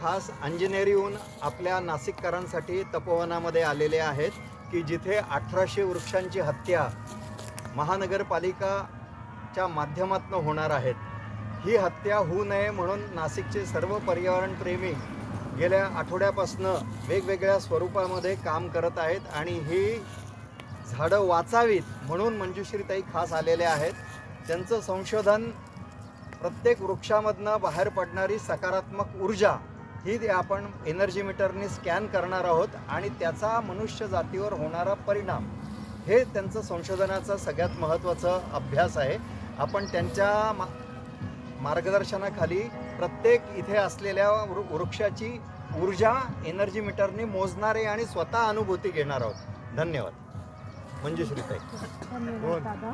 खास अंजनेरीहून आपल्या नाशिककरांसाठी तपोवनामध्ये आलेले आहेत की जिथे 1800 वृक्षांची हत्या महानगरपालिकाच्या माध्यमातून होणार आहेत. ही हत्या होऊ नये म्हणून नाशिकचे सर्व पर्यावरणप्रेमी गेल्या आठवड्यापासून वेगवेगळ्या स्वरूपामध्ये काम करत आहेत आणि ही झाडं वाचावीत म्हणून मंजुश्रीताई खास आलेल्या आहेत. त्यांचं संशोधन प्रत्येक वृक्षामधनं बाहेर पडणारी सकारात्मक ऊर्जा ही आपण एनर्जी मीटरने स्कॅन करणार आहोत आणि त्याचा मनुष्य जातीवर होणारा परिणाम हे त्यांचं संशोधनाचा सगळ्यात महत्त्वाचा अभ्यास आहे. आपण त्यांच्या मार्गदर्शनाखाली प्रत्येक इथे असलेल्या वृक्षाची ऊर्जा एनर्जी मीटरने मोजणार आहे आणि स्वतः अनुभूती घेणार आहोत. धन्यवाद. मंजुश्रीताई. धन्यवाद दादा.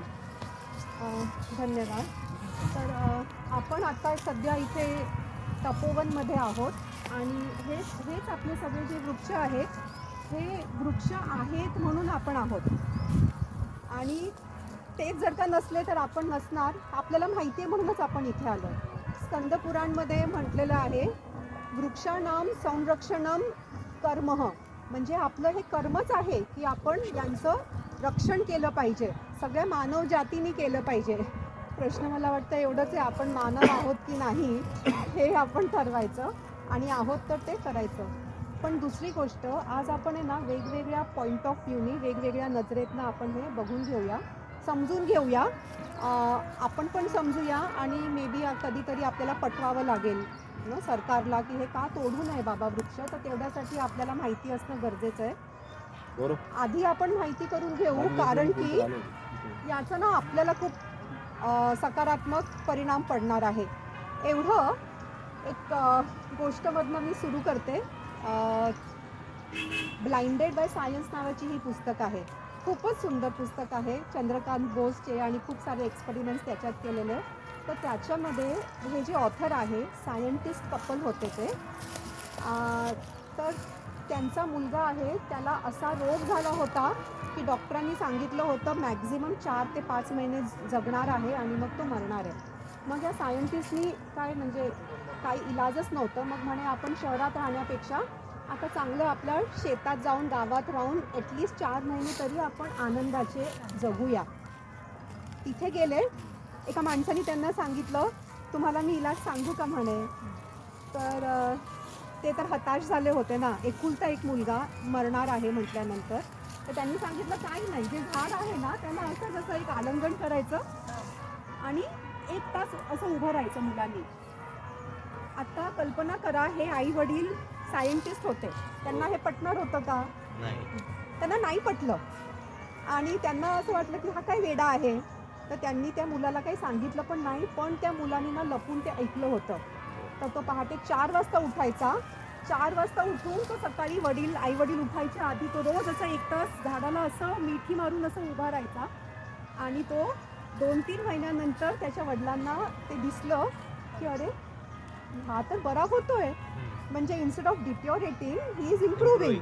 धन्यवाद. तर आपण आता सध्या इथे तपोवनमध्ये आहोत आणि हेच आपले सगळे जे वृक्ष आहेत हे वृक्ष आहेत म्हणून आपण आहोत आणि तेच जर का नसले तर आपण नसणार. आपल्याला माहिती आहे म्हणूनच आपण इथे आलो. स्कंदपुराणमध्ये म्हटलेलं आहे वृक्षाणाम संरक्षणम कर्मः, म्हणजे आपलं हे कर्मच आहे की आपण यांचं रक्षण केलं पाहिजे, सगळ्या मानव जातीने केलं पाहिजे. प्रश्न मला वाटतं एवढंच आहे, आपण मानव आहोत की नाही हे आपण ठरवायचं आणि आहोत तर ते करायचं. पण दुसरी गोष्ट, आज आपण आहे ना वेगवेगळ्या पॉईंट ऑफ व्ह्यूनी वेगवेगळ्या नजरेतनं आपण हे बघून घेऊया, समजून घेऊया. आपण पण समजूया आणि मे बी कधीतरी आपल्याला पटवावं लागेल ना सरकारला की हे का तोडू नये बाबा वृक्ष, तर तेवढ्यासाठी आपल्याला माहिती असणं गरजेचं आहे. आधी आपण माहिती करून घेऊ, कारण की याचा ना आपल्याला खूप सकारात्मक परिणाम पडणार आहे. एवढं एक गोष्टमधनं मी सुरू करते. ब्लाइंडेड बाय सायन्स नावाची ही पुस्तक आहे. खूपच सुंदर पुस्तक आहे. चंद्रकांत बोसचे आणि खूप सारे एक्सपेरिमेंट्स त्याच्यात केलेले. तर त्याच्यामध्ये हे जे ऑथर आहे सायंटिस्ट कपल होते ते. तर त्यांचा मुलगा आहे, त्याला असा रोग झाला होता की डॉक्टरांनी सांगितलं होतं मॅक्झिमम 4 ते 5 महिने जगणार आहे आणि मग तो मरणार आहे. मग या सायंटिस्टनी काही इलाजच नव्हतं. मग म्हणे आपण शहरात राहण्यापेक्षा आता चांगलं आपल्या शेतात जाऊन गावात राहून ॲटलिस्ट 4 महिने तरी आपण आनंदाचे जगूया. तिथे गेले, एका माणसाने त्यांना सांगितलं तुम्हाला मी इलाज सांगू का म्हणे. तर ते तर हताश झाले होते ना, एकुलता एक मुलगा मरणार आहे म्हटल्यानंतर. तर त्यांनी सांगितलं काही नाही, जे झाड आहे ना त्याला असं जसं एक आलिंगन करायचं आणि 1 तास असं उभं राहायचं मुलांनी. आता कल्पना करा, हे आई वडील सायंटिस्ट होते, त्यांना हे पटणार होतं का? त्यांना नाही पटलं आणि त्यांना असं वाटलं की हा काय वेडा आहे. तर त्यांनी त्या मुलाला काही सांगितलं पण नाही, पण त्या मुलाने ना लपून ते ऐकलं होतं. तर तो पहाटे 4 वाजता उठायचा. 4 वाजता उठून तो सकाळी आई वडील उठायच्या आधी तो रोज असं 1 तास झाडाला असं मिठी मारून असं उभा राहायचा आणि तो 2-3 महिन्यानंतर त्याच्या वडिलांना ते दिसलं की अरे हा तर बरा होतोय, म्हणजे instead of deteriorating he is improving.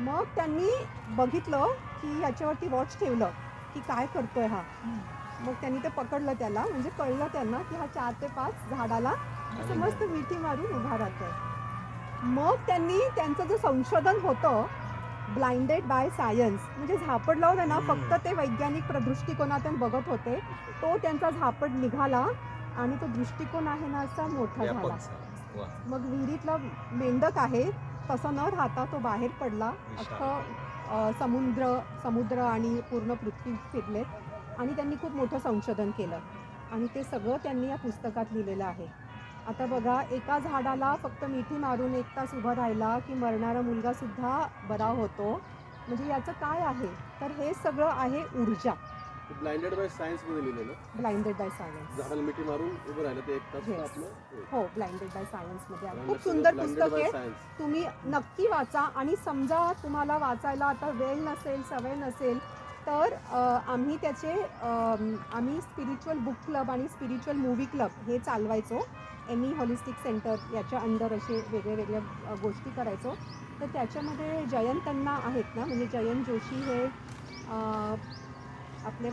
मग त्यांनी बघितलं की याच्यावरती वॉच ठेवलं की काय करतोय हा. मग त्यांनी ते पकडलं त्याला, म्हणजे कळलं त्यांना की हा 4 ते 5 झाडाला असं मस्त मिठी मारून उभा राहतोय. मग त्यांनी त्यांचं जे संशोधन होतं ब्लाइंडेड बाय सायन्स, म्हणजे झापड लावलं ना फक्त ते वैज्ञानिक दृष्टिकोनातून बघत होते, तो त्यांचा झापड निघाला आणि तो दृष्टिकोन आहे ना असा मोठा झाला. मग विहिरीतला मेंढक आहे तसं न राहता तो बाहेर पडला. अख्खं समुद्र आणि पूर्ण पृथ्वी फिरलेत आणि त्यांनी खूप मोठं संशोधन केलं आणि ते सगळं त्यांनी या पुस्तकात लिहिलेलं आहे. आता बघा, एका झाडाला फक्त मिठी मारून 1 तास उभं राहिला की मरणारा मुलगा सुद्धा बरा होतो. म्हणजे याचं काय आहे, तर हे सगळं आहे ऊर्जा. ब्लाइंडेड बाय सायन्स मध्ये लिहिलेलं. Blinded bye science. झाडाला मिठी मारून उभं राहिलं ते 1 तास आपलं. हो, ब्लाइंडेड बाय सायन्स मध्ये आहे. खूप सुंदर पुस्तक आहे, तुम्ही नक्की वाचा. आणि समजा तुम्हाला वाचायला आता वेळ नसेल, सवय नसेल, तर आम्ही स्पिरिच्युअल बुक क्लब आणि स्पिरिच्युअल मूवी क्लब हे चालवायचो. एमी होलिस्टिक सेंटर याच्या अंडर असे वेगळ्या गोष्टी करायचो. तर त्याच्यामध्ये जयंत अण्णा आहेत ना, म्हणजे जयंत जोशी हे आपले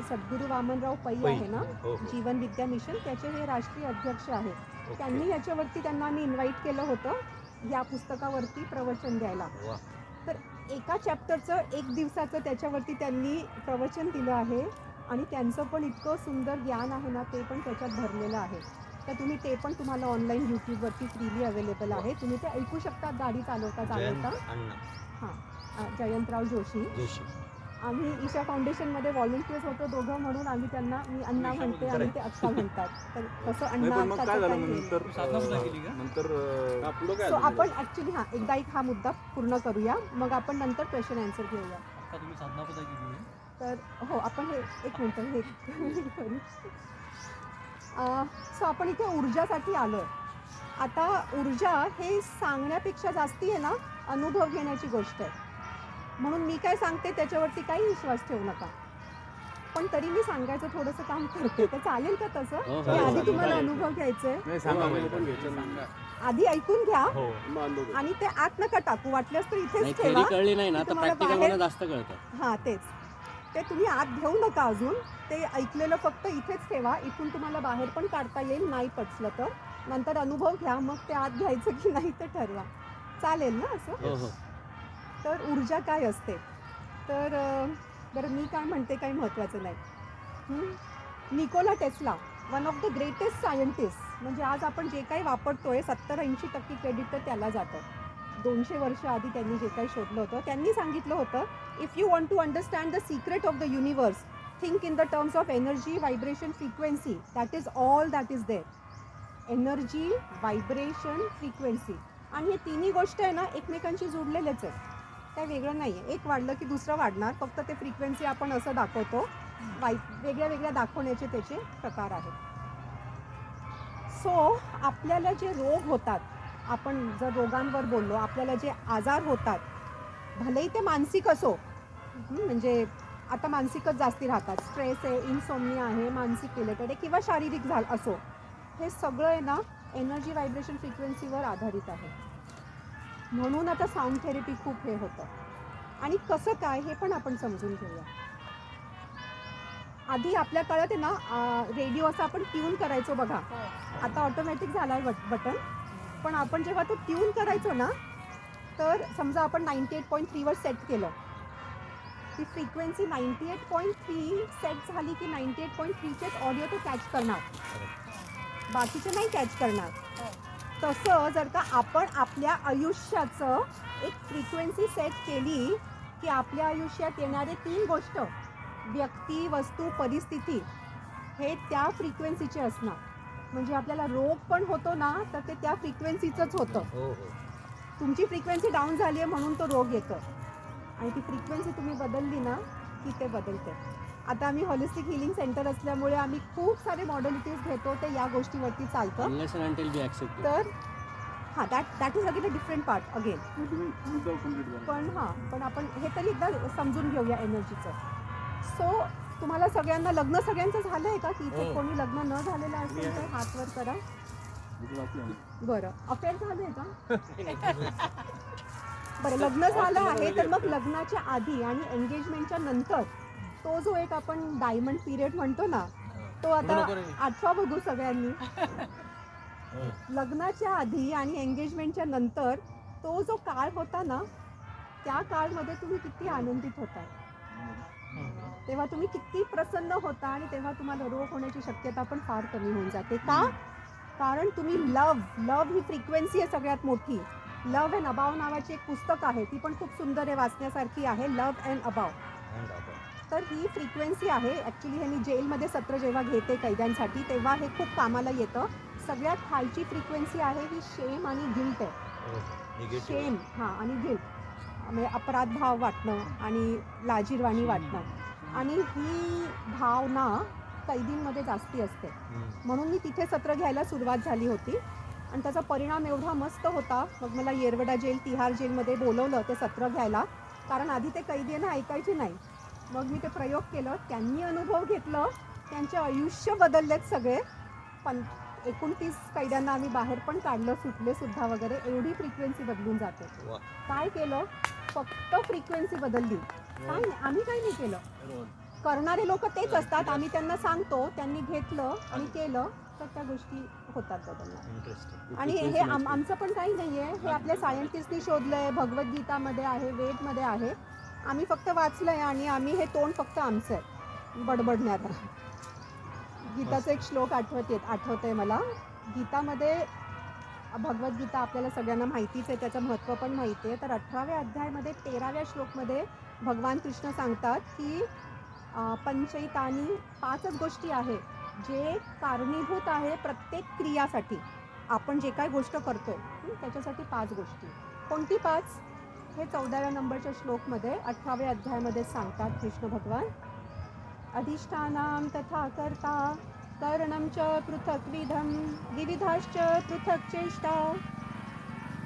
सद्गुरू वामनराव पै आहे ना, जीवन विद्या मिशन, त्याचे हे राष्ट्रीय अध्यक्ष आहेत. त्यांनी याच्यावरती त्यांना आम्ही इन्व्हाइट केलं होतं या पुस्तकावरती प्रवचन द्यायला. वा. तर एका चॅप्टरचं 1 दिवसाचं त्याच्यावरती त्यांनी प्रवचन दिलं आहे आणि त्यांचं पण इतकं सुंदर ज्ञान आहे ना, ते पण त्याच्यात भरलेलं आहे. तर तुम्ही ते पण तुम्हाला ऑनलाईन यूट्यूबवरती फ्रीली अवेलेबल आहे. तुम्ही ते ऐकू शकता गाडी चालवता जयंत चालवता. अण्णा हां, जयंतराव जोशी. जोशी. आम्ही ईशा फाउंडेशनमध्ये व्हॉलंटियर्स होतो दोघं, म्हणून आम्ही त्यांना मी अण्णा म्हणते आणि ते अक्का म्हणतात. तर तसं नाही, अण्णा पण मग काय अक्काचं झालं काही मग नाही. नंतर साधना सुद्धा केली का? नंतर हा पुढं काय सो झालं? आपण ॲक्च्युली एकदा हा मुद्दा पूर्ण करूया, मग आपण नंतर क्वेश्चन आन्सर घेऊया. आता तुम्ही साधना सुद्धा केली आहे. तर हो, आपण हे एक मिनटं हे करू. सो आपण इथे ऊर्जासाठी आलो. आता ऊर्जा हे सांगण्यापेक्षा जास्ती आहे ना, अनुभव घेण्याची गोष्ट आहे. म्हणून मी काय सांगते त्याच्यावरती काही विश्वास ठेवू नका, पण तरी मी सांगायचं थोडंसं काम करते. तर चालेल का तसं? की आधी तुम्हाला अनुभव घ्यायचे, नाही सांगा आम्हाला मला. पण घ्यायचं ना. आधी ऐकून घ्या मग अनुभव. आणि ते आत नका टाकू. वाटल्यास तर नाही, इथेच थेरी ठेवा. कळली नाही ना तर तुम्हाला प्रॅक्टिकल बाहेर- मला जास्त कळतं. हां, तेच. ते तुम्ही आत घेऊ नका अजून. ते ऐकलेलं फक्त इथेच ठेवा. इथून तुम्हाला बाहेर पण काढता येईल नाही पटलं तर. नंतर अनुभव घ्या, मग ते आत घ्यायचं की नाही ते ठरवा. चालेल ना असं? हो हो. तर ऊर्जा काय असते? तर बरं, मी काय म्हणते काही महत्त्वाचं नाही. Nikola Tesla, one of the greatest scientist. म्हणजे आज आपण जे काही वापरतोय 70-80% क्रेडिट तर त्याला जातं. 200 वर्ष आधी त्यांनी जे काही शोधलं होतं, त्यांनी सांगितलं होतं, if you want to understand the secret of the universe, think in the terms of energy, vibration, frequency. That is all that is there. Energy, vibration, frequency. आणि हे तिन्ही गोष्ट आहे ना, एकमेकांशी जोडलेलेच आहेत. काय वेगळं नाही आहे. एक वाढलं की दुसरं वाढणार. फक्त ते फ्रिक्वेन्सी आपण असं दाखवतो. वेगळ्या वेगळ्या दाखवण्याचे त्याचे प्रकार आहेत. सो आपल्याला जे रोग होतात, आपण जर रोगांवर बोललो, आपल्याला जे आजार होतात, भलेही ते मानसिक असो, म्हणजे आता मानसिकच जास्ती राहतात. स्ट्रेस आहे, इन्सोमनिया आहे, मानसिक रिलेटेड आहे, किंवा शारीरिक असो, हे सगळं आहे ना एनर्जी, व्हायब्रेशन, फ्रिक्वेन्सीवर आधारित आहे. म्हणून आता साऊंड थेरपी खूप हे होतं. आणि कसं काय हे पण आपण समजून घेऊया. आधी आपल्या काळात आहे ना, रेडिओ असं आपण ट्यून करायचो बघा. आता ऑटोमॅटिक झाला आहे बटन. पण आपण जेव्हा तो ट्यून करायचो ना, तर समजा आपण 98.3 वर सेट केलं, ती फ्रिक्वेन्सी 98.3 सेट झाली की 98.3चेच ऑडिओ तो कॅच करणार, बाकीचे नाही कॅच करणार. तसं जर का आपण आपल्या आयुष्याचं एक फ्रिक्वेन्सी सेट केली की आपल्या आयुष्यात येणारे 3 गोष्ट, व्यक्ती, वस्तू, परिस्थिती, हे त्या फ्रिक्वेन्सीचे असणार. म्हणजे आपल्याला रोग पण होतो ना, तर ते त्या फ्रिक्वेन्सीचंच होतं. हो हो. तुमची फ्रिक्वेन्सी डाऊन झाली आहे म्हणून तो रोग येतो, आणि ती फ्रिक्वेन्सी तुम्ही बदलली ना की ते बदलते. आता आम्ही होलिस्टिक हिलिंग सेंटर असल्यामुळे आम्ही खूप सारे मॉडलिटीज घेतो, ते या गोष्टीवरती चालतं. Unless and until be accepted. तर हां, that is again a different part again. तुम्ही मुद्दा कंप्लीट करा. पण आपण हे तरी एकदा समजून घेऊया एनर्जीचं. सो तुम्हाला सगळ्यांना लग्न सगळ्यांचं झालं आहे का? की इथे हो. कोणी लग्न न झालेलं असेल तर हात वर करा. इकडे वाचलं आम्ही. बरं, अफेअर झालं आहे का? बरं, लग्न झालं आहे तर मग लग्नाच्या आधी आणि एंगेजमेंटच्या नंतर तो जो एक आपण डायमंड पिरियड म्हणतो ना, तो आता 8वा बघू सगळ्यांनी. लग्नाच्या आधी आणि एंगेजमेंटच्या नंतर तो जो काळ होता ना, त्या काळमध्ये तुम्ही किती आनंदित होता, तेव्हा तुम्ही किती प्रसन्न होता, आणि तेव्हा तुम्हाला रोग होण्याची शक्यता पण फार कमी होऊन जाते. का? कारण तुम्ही लव ही फ्रिक्वेन्सी आहे सगळ्यात मोठी. लव्ह अँड अबाव नावाची एक पुस्तक आहे, ती पण खूप सुंदर आहे, वाचण्यासारखी आहे. Love and above. तर ही फ्रिक्वेन्सी आहे. ॲक्च्युली हे मी जेलमध्ये सत्र जेव्हा घेते कैद्यांसाठी, तेव्हा हे खूप कामाला येतं. सगळ्यात खालची फ्रिक्वेन्सी आहे ही शेम आणि गिल्ट आहे. शेम आणि गिल्ट, म्हणजे अपराध भाव वाटणं आणि लाजिरवाणी वाटणं, आणि ही भावना कैदींमध्ये जास्ती असते. म्हणून मी तिथे सत्र घ्यायला सुरुवात झाली होती, आणि त्याचा परिणाम एवढा मस्त होता. मग मला येरवडा जेल, तिहार जेलमध्ये बोलवलं ते सत्र घ्यायला, कारण आधी ते कैदी ना ऐकायचे नाही. मग मी ते प्रयोग केलं, त्यांनी अनुभव घेतलं, त्यांचे आयुष्य बदललेत सगळे. 29 कैद्यांना आम्ही बाहेर पण काढलं, सुटले सुद्धा वगैरे. एवढी फ्रिक्वेन्सी बदलून जाते. काय केलं? फक्त फ्रिक्वेन्सी बदलली. काय नाही, आम्ही काही नाही केलं. करणारे लोक तेच असतात. आम्ही त्यांना सांगतो, त्यांनी घेतलं आणि केलं तर त्या गोष्टी होतात बदलणार. इंटरेस्टिंग. आणि हे आमचं पण काही नाही आहे, हे आपल्या सायंटिस्टनी शोधलंय, भगवद्गीतामध्ये आहे, वेदमध्ये आहे. आम्ही फक्त वाचलंय आणि आम्ही हे तोंड फक्त आमचं आहे बडबडण्यात. गीताचा एक श्लोक आठवतंय मला. गीतामध्ये भगवद्गीता आपल्याला सगळ्यांना माहितीच आहे, त्याचं महत्त्व पण माहिती आहे. तर 18व्या अध्यायामध्ये 13व्या श्लोकमध्ये भगवान कृष्ण सांगतात की पंचैतानी 5च गोष्टी आहे जे कारणीभूत आहे प्रत्येक क्रियासाठी. आपण जे काय गोष्ट करतोय त्याच्यासाठी 5 गोष्टी. कोणती 5? हे 14व्या नंबरच्या श्लोकमध्ये 18व्या अध्यायामध्ये सांगतात कृष्ण भगवान. अधिष्ठानां तथा कर्ता करणं च पृथक्विधं विविधाश्च पृथक् चेष्टा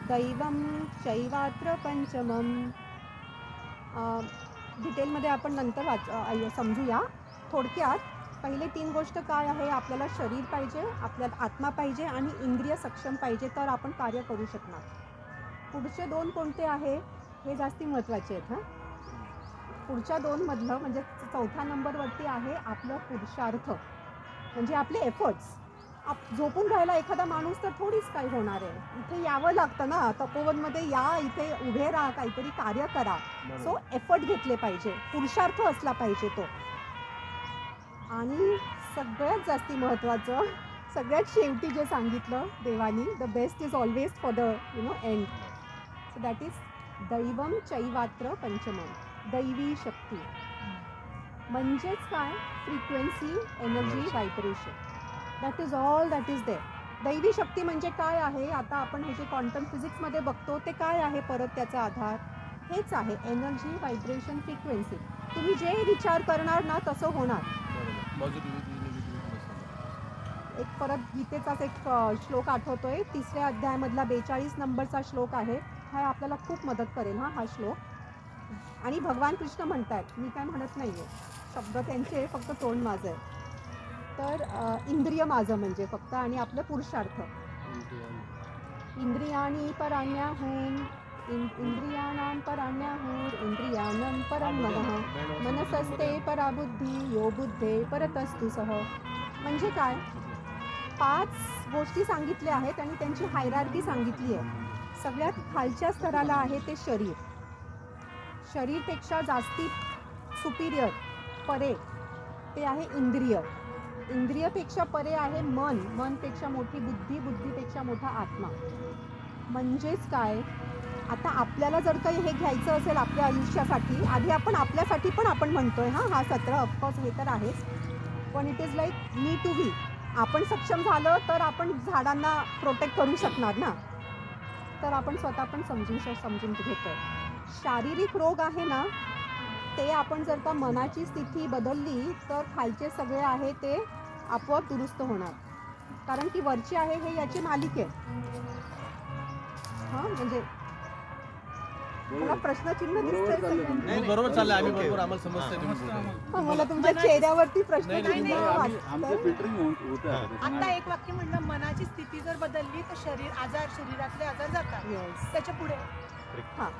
दैवं चैवात्र पंचमं. डिटेलमध्ये आपण नंतर समजूया. थोडक्यात पहिले 3 गोष्ट काय आहे, आपल्याला शरीर पाहिजे, आपल्याला आत्मा पाहिजे आणि इंद्रिय सक्षम पाहिजे तर आपण कार्य करू शकणार. पुढचे 2 कोणते आहे हे जास्ती महत्त्वाचे आहेत. पुढच्या 2 मधलं म्हणजे 4थ्या नंबरवरती आहे आपलं पुरुषार्थ, म्हणजे आपले एफर्ट्स. झोपून राहायला एखादा माणूस तर थोडीच काही होणार आहे. इथे यावं लागतं ना, तपोवनमध्ये या, इथे उभे राहा, काहीतरी कार्य करा. सो एफर्ट घेतले पाहिजे, पुरुषार्थ असला पाहिजे तो. आणि सगळ्यात जास्ती महत्त्वाचं, सगळ्यात शेवटी जे सांगितलं देवानी, the best is always for the end. So that is दैवम चैवात्र पंचमम, दैवी शक्ती. म्हणजेच काय, frequency, energy, vibration. That is all that is there. दैवी शक्ती म्हणजे काय आहे, आता आपण हे जे क्वांटम फिजिक्समध्ये बघतो ते काय आहे, परत त्याचा आधार हेच आहे, एनर्जी, व्हायब्रेशन, फ्रिक्वेन्सी. तुम्ही जे विचार करणार ना तसं होणार. एक परत गीतेचाच एक श्लोक आठवतोय, 3ऱ्या अध्यायामधला 42 नंबरचा श्लोक आहे. हा आपल्याला खूप मदत करेल हा श्लोक. आणि भगवान कृष्ण म्हणतात, मी काय म्हणत नाहीये, शब्द त्यांचे, फक्त तोंड माझं आहे. तर इंद्रिय माझं म्हणजे फक्त, आणि आपलं पुरुषार्थ. इंद्रियाणी पराण्याहून इंद्रियाणां पराण्याहूर इंद्रियाणं परं मनः मनसस्ते परा बुद्धी यो बुद्धे परतस्तु सह. म्हणजे काय, 5 गोष्टी सांगितल्या आहेत आणि त्यांची हायरार्की सांगितली आहे. सगळ्यात खालच्या स्तराला आहे ते शरीर. शरीरपेक्षा जास्ती सुपिरियर, परे ते आहे इंद्रिय. इंद्रियपेक्षा परे आहे मन, मनपेक्षा मोठी बुद्धी, बुद्धीपेक्षा मोठा आत्मा. म्हणजेच काय, आता आपल्याला जर काही हे घ्यायचं असेल आपल्या आयुष्यासाठी, आधी आपण आपल्यासाठी पण आपण म्हणतोय हा सत्र, ऑफकोर्स हे तर आहेच, पण it is like me to we. आपण सक्षम झालं तर आपण झाडांना प्रोटेक्ट करू शकणार ना. तर आपण स्वतः पण समजून घेतोय. शारीरिक रोग आहे ना, ते आपण जर का मनाची स्थिती बदलली तर खालचे सगळे आहे ते आपोआप दुरुस्त होणार. कारण की वरची आहे हे याची मालिक आहे. म्हणजे मला प्रश्नचिन्ह दिसतंय सगळ्यांना. नाही, बरोबर चाललंय, आम्ही बरोबर, आम्हाला समजतंय. मला तुमच्या चेहऱ्यावरती प्रश्नचिन्ह आमचं वाटतंय. फिल्टरिंग होतं. आता एक वाक्य म्हणलं, मनाची स्थिती जर बदलली तर शरीरातले आजार जातात. येस. त्याच्या पुढे हां,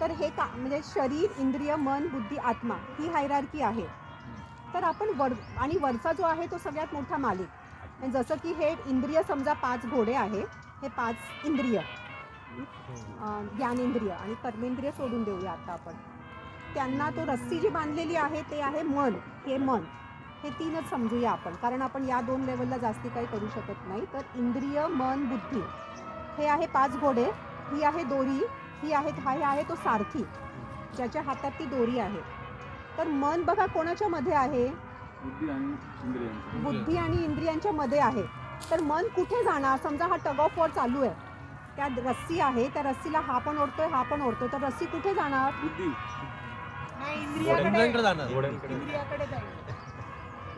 तर हे का म्हणजे शरीर, इंद्रिय, मन, बुद्धी, आत्मा ही हायरार्की आहे. तर आपण आणि वरचा जो आहे तो सगळ्यात मोठा मालिक. जसं की हे इंद्रिय समजा 5 घोडे आहे, हे 5 इंद्रिय, ज्ञानेंद्रिय आणि कर्मेंद्रिय सोडून देऊया आता आपण. त्यांना तो रस्सी जी बांधलेली आहे ते आहे मन. हे मन, हे 3च समजूया आपण, कारण आपण या 2 लेवलला जास्ती काही करू शकत नाही. तर इंद्रिय, मन, बुद्धी हे आहे 5 घोडे. ही आहे दोरी, हा आहे तो सारथी, ज्याच्या हातात ती दोरी आहे. तर मन बघा कोणाच्या मध्ये आहे, बुद्धी आणि इंद्रियांच्या मध्ये आहे. तर मन कुठे जाणार, समजा हा टग ऑफ वॉर चालू आहे, त्या रस्सी आहे, त्या रस्सीला हा पण ओढतोय हा पण ओढतोय, तर रस्सी कुठे जाणार, बुद्धी नाही, इंद्रियाकडे जाणार. जाईल.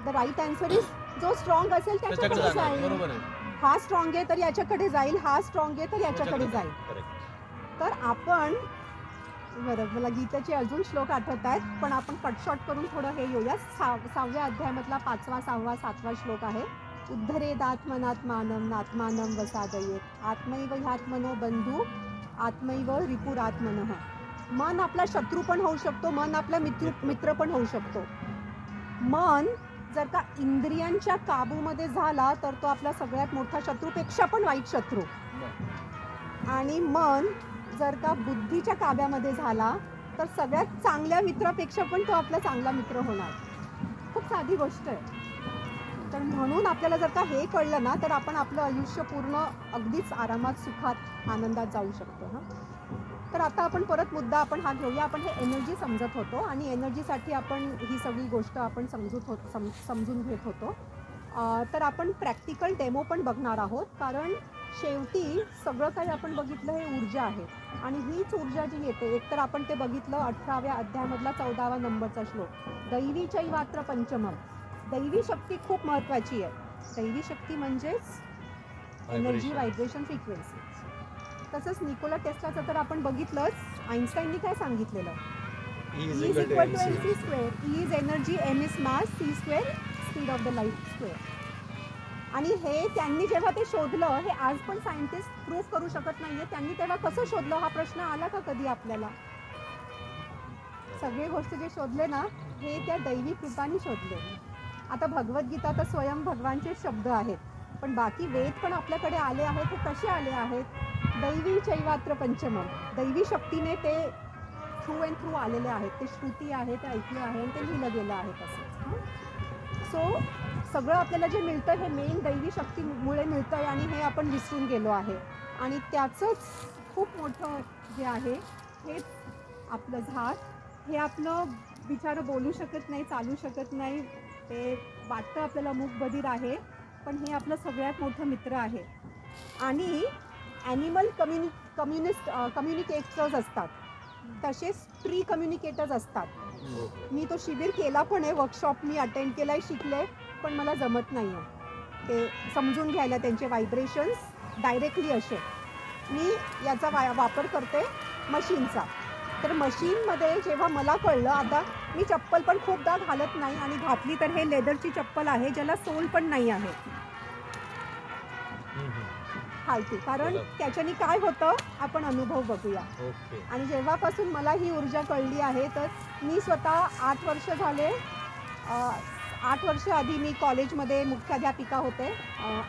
द राईट आन्सर इज जो स्ट्रॉंग असेल त्याच्याकडे जाईल. बरोबर आहे. हा स्ट्रॉंग आहे तर याच्याकडे जाईल, हा स्ट्रॉंग आहे तर याच्याकडे जाईल. तर आपण मला गीतेचे अजून श्लोक आठवत आहेत, पण आपण कटशॉट करून थोडं हे येऊया. 6व्या अध्यायामधला 5वा, 6वा, 7वा श्लोक आहे. उद्धरेदात्मनात्मानं नात्मानं वसादयेत आत्मैव ह्यात्मनो बंधू आत्मैव रिपुरात्मनः. मन आपला शत्रू पण होऊ शकतो, मन आपला मित्र पण होऊ शकतो. मन जर का इंद्रियांच्या काबूमध्ये झाला तर तो आपला सगळ्यात मोठा शत्रूपेक्षा पण वाईट शत्रू. आणि मन जर का बुद्धीच्या काब्यामध्ये झाला तर सगळ्यात चांगल्या मित्रापेक्षा पण तो आपला चांगला मित्र होणार. खूप साधी गोष्ट आहे. तर म्हणून आपल्याला जर का हे कळलं ना तर आपण आपलं आयुष्य पूर्ण अगदीच आरामात सुखात आनंदात जाऊ शकतो. हां, तर आता आपण परत मुद्दा आपण हा घेऊया. आपण हे एनर्जी समजत होतो आणि एनर्जीसाठी आपण ही सगळी गोष्ट आपण समजून घेत होतो. तर आपण प्रॅक्टिकल डेमो पण बघणार आहोत, कारण शेवटी सगळं काही आपण बघितलं हे ऊर्जा आहे आणि हीच ऊर्जा जी येते, एकतर आपण ते बघितलं 18व्या अध्यायामधला 14वा नंबरचा श्लोक, दैवी चैवात्र पंचमम. दैवी शक्ती खूप महत्त्वाची आहे. दैवी शक्ती म्हणजेच एनर्जी, व्हायब्रेशन, फ्रिक्वेन्सी. तसंच निकोला टेस्लाचं तर आपण बघितलंच. आईन्स्टाईननी काय सांगितलेलं, E is equal to mc square. E is energy, m is mass, c square speed of the light square. आणि हे त्यांनी जेव्हा ते शोधलं, हे आज पण सायंटिस्ट प्रूफ करू शकत नाहीये. त्यांनी तेव्हा कसं शोधलं हा प्रश्न आला का कधी आपल्याला? सगळे गोष्टी जे शोधले ना हे त्या दैवी कृपाने शोधले. आता भगवद्गीता तर स्वयं भगवानचे शब्द आहेत, पण बाकी वेद पण आपल्याकडे आले आहेत. हे कसे आले आहेत? दैवी चैवात्र पंचमम. दैवी शक्तीने ते थ्रू अँड थ्रू आलेले आहेत. ते श्रुती आहे, ते ऐकलं आहे आणि ते लिहिलं गेलं आहे तसंच. सो सगळं आपल्याला जे मिळतं हे मेन दैवी शक्तीमुळे मिळतं आहे आणि हे आपण विसरून गेलो आहे. आणि त्याचंच खूप मोठं जे आहे हेच आपलं झाड. हे आपलं बिचारं बोलू शकत नाही, चालू शकत नाही, ते वाटतं आपल्याला मूकबधीर आहे, पण हे आपलं सगळ्यात मोठं मित्र आहे. आणि ॲनिमल कम्युनिकेटर्स असतात, तसेच ट्री कम्युनिकेटर्स असतात. मी तो शिबिर केला पण आहे, वर्कशॉप मी अटेंड केला आहे, शिकले, पण मला जमत नाही आहे ते समजून घ्यायला त्यांचे व्हायब्रेशन्स डायरेक्टली असे. मी याचा वापर करते मशीनचा. तर मशीनमध्ये जेव्हा मला कळलं, आता मी चप्पल पण खूपदा घालत नाही आणि घातली तर हे लेदरची चप्पल आहे ज्याला सोल पण नाही आहे खालती, कारण त्याच्याने काय होतं आपण अनुभव बघूया. आणि जेव्हापासून मला ही ऊर्जा कळली आहे तर मी स्वतः 8 वर्ष झाले, 8 वर्ष आधी मी कॉलेजमध्ये मुख्याध्यापिका होते,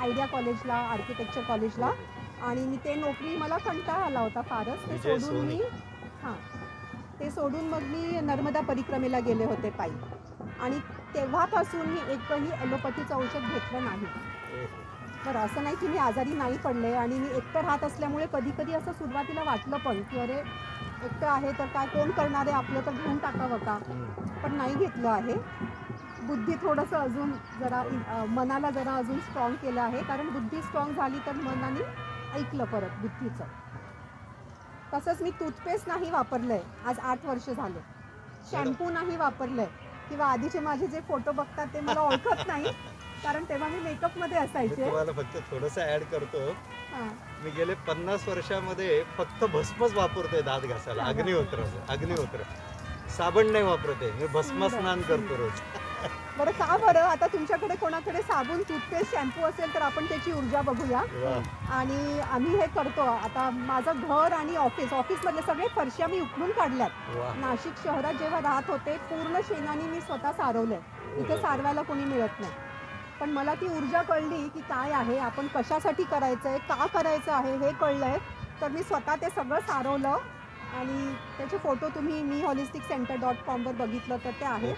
आयडिया कॉलेजला, आर्किटेक्चर कॉलेजला. आणि मी ते नोकरी मला कंटाळा आला होता फारच. ते सोडून मग मी नर्मदा परिक्रमेला गेले होते पायी. आणि तेव्हापासून मी एकही ॲलोपॅथीचं औषध घेतलं नाही. बरं, असं नाही की मी आजारी नाही पडले. आणि मी एकटं राहत असल्यामुळे कधी कधी असं सुरुवातीला वाटलं पण की अरे एकटं आहे तर काय, कोण करणार आहे आपलं, तर घेऊन टाकावं का, पण नाही घेतलं आहे. बुद्धी थोडंसं अजून जरा मनाला जरा अजून स्ट्रॉंग केलं आहे, कारण बुद्धी स्ट्रॉंग झाली तर मनाने ऐकलं परत बुद्धीचं. तसंच मी टूथपेस्ट नाही वापरलं आहे आज 8 वर्ष झाले, शॅम्पू नाही वापरलं आहे. किंवा आधीचे माझे जे फोटो बघतात ते मला ओळखत नाही, कारण तेव्हा मी मेकअपमध्ये असायचे. तुम्हाला फक्त थोडंसं ऍड करतो. मी गेले 50 वर्षामध्ये फक्त भस्मच वापरतोय दात घासायला. अग्निहोत्र साबण नाही वापरते मी, भस्म स्नान करतो रोज. बरं, का बरं? आता तुमच्याकडे कोणाकडे साबण, टूथपेस्ट, शॅम्पू असेल तर आपण त्याची ऊर्जा बघूया. आणि आम्ही हे करतो. आता माझं घर आणि ऑफिसमधले सगळे फरशा मी उकळून काढल्यात. नाशिक शहरात जेव्हा राहत होते पूर्ण शेणाने मी स्वतः सारवलंय. इथे सारवायला कोणी मिळत नाही. पण मला ती ऊर्जा कळली की काय आहे, आपण कशासाठी करायचं आहे, का करायचं आहे हे कळलंय. तर मी स्वतः ते सगळं सारवलं आणि त्याचे फोटो तुम्ही meholisticcenter.com वर बघितलं तर ते आहे.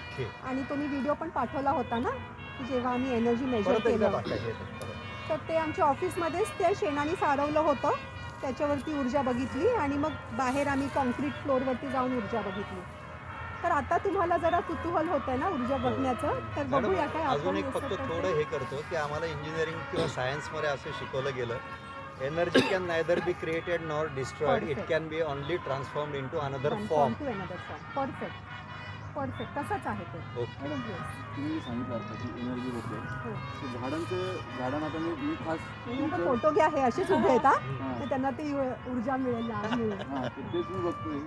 आणि तुम्ही व्हिडिओ पण पाठवला होता ना की जेव्हा आम्ही एनर्जी मेजर केलं, तर ते आमच्या ऑफिसमध्येच त्या शेणाने सारवलं होतं. त्याच्यावरती ऊर्जा बघितली आणि मग बाहेर आम्ही कॉन्क्रीट फ्लोअरवरती जाऊन ऊर्जा बघितली. तर आता तुम्हाला जरा कुतूहल होतंय ना ऊर्जा बघण्याचं, तर बघूया काय अजून आपण. एक फक्त थोडं हे करतो की आम्हाला इंजिनिअरिंग किंवा सायन्समध्ये असं शिकवलं गेलं, energy can neither be created nor destroyed, it can be only transformed into another form. Perfect तसंच आहे ते. तुम्ही सांगितलं आता की एनर्जी बद्दल, झाडांना आता मी खास फोटो घ्या, हे असेच उभे आहेत, तर त्यांना ती ऊर्जा मिळेल. तेच मी बघतोय